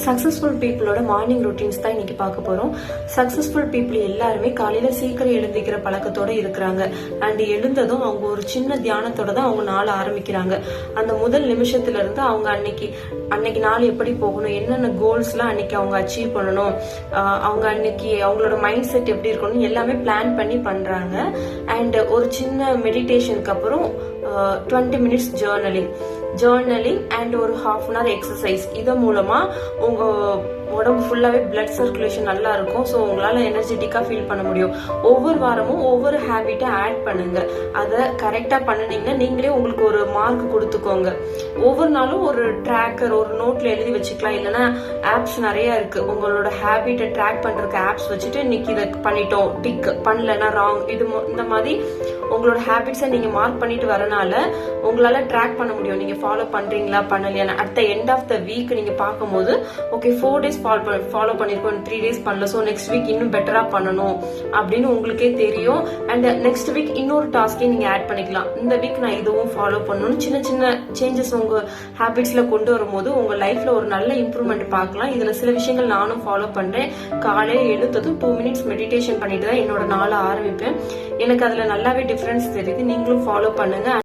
Successful பீப்புளோட morning routines தான் இன்னைக்கு பார்க்க போறோம். சக்சஸ்ஃபுல் பீப்புள் எல்லாருமே காலையில சீக்கிரம் எழுந்திக்கிற பழக்கத்தோட இருக்கிறாங்க. அண்ட் எழுந்ததும் அவங்க ஒரு சின்ன தியானத்தோட தான் அவங்க நாள் ஆரம்பிக்கிறாங்க. அந்த முதல் நிமிஷத்துல இருந்து அவங்க அன்னைக்கு நாள் எப்படி போகணும், என்னென்ன கோல்ஸ்லாம் அன்னைக்கு அவங்க அச்சீவ் பண்ணணும், அவங்க அன்னைக்கு அவங்களோட மைண்ட் செட் எப்படி இருக்கணும் எல்லாமே பிளான் பண்ணி பண்றாங்க. அண்ட் ஒரு சின்ன மெடிடேஷனுக்கு அப்புறம் 20 minutes ஜேர்னலிங் அண்ட் ஒரு ஹாஃப் அன் ஹவர் எக்ஸசைஸ். இதன் மூலமா உங்க உடம்பு ஃபுல்லாவே பிளட் சர்க்குலேஷன் நல்லா இருக்கும். ஸோ உங்களால எனர்ஜெட்டிக்கா ஃபீல் பண்ண முடியும். ஒவ்வொரு வாரமும் ஒவ்வொரு ஹேபிட்டை ஆட் பண்ணுங்க. அதை கரெக்டா பண்ணினீங்கன்னா நீங்களே உங்களுக்கு ஒரு மார்க் கொடுத்துக்கோங்க. ஒவ்வொரு நாளும் ஒரு ட்ராக்கர் ஒரு நோட்ல எழுதி வச்சுக்கலாம். இல்லைன்னா ஆப்ஸ் நிறைய இருக்கு. உங்களோட ஹேபிட்டை ட்ராக் பண்றதுக்கு ஆப்ஸ் வச்சுட்டு இன்னைக்கு இதை பண்ணிட்டோம், டிக் பண்ணலன்னா ராங், இந்த மாதிரி உங்களோட ஹேபிட்ஸை நீங்க மார்க் பண்ணிட்டு வரனால உங்களால ட்ராக் பண்ண முடியும். நீங்க ஃபாலோ பண்றீங்களா பண்ணலையா. At the end of the week நீங்க பார்க்கும்போது ஓகே 4 days ஃபாலோ பண்ணிருக்கோம், 3 days பண்ணல, ஸோ நெக்ஸ்ட் வீக் இன்னும் பெட்டரா பண்ணணும் அப்படின்னு உங்களுக்கே தெரியும். அண்ட் நெக்ஸ்ட் வீக் இன்னொரு டாஸ்கே நீங்க ஆட் பண்ணிக்கலாம். இந்த வீக் நான் இதுவும் ஃபாலோ பண்ணணும். சின்ன சின்ன சேஞ்சஸ் உங்க ஹேபிட்ஸ்ல கொண்டு வரும்போது உங்க லைஃப்ல ஒரு நல்ல இம்ப்ரூவ்மெண்ட் பார்க்கலாம். இதுல சில விஷயங்கள் நானும் ஃபாலோ பண்றேன். காலையில எழுந்ததும் 2 minutes மெடிடேஷன் பண்ணிட்டு தான் என்னோட நாளை ஆரம்பிப்பேன். எனக்கு அதுல நல்லாவே டிஃபரன்ஸ் தெரியுது. நீங்களும் ஃபாலோ பண்ணுங்க.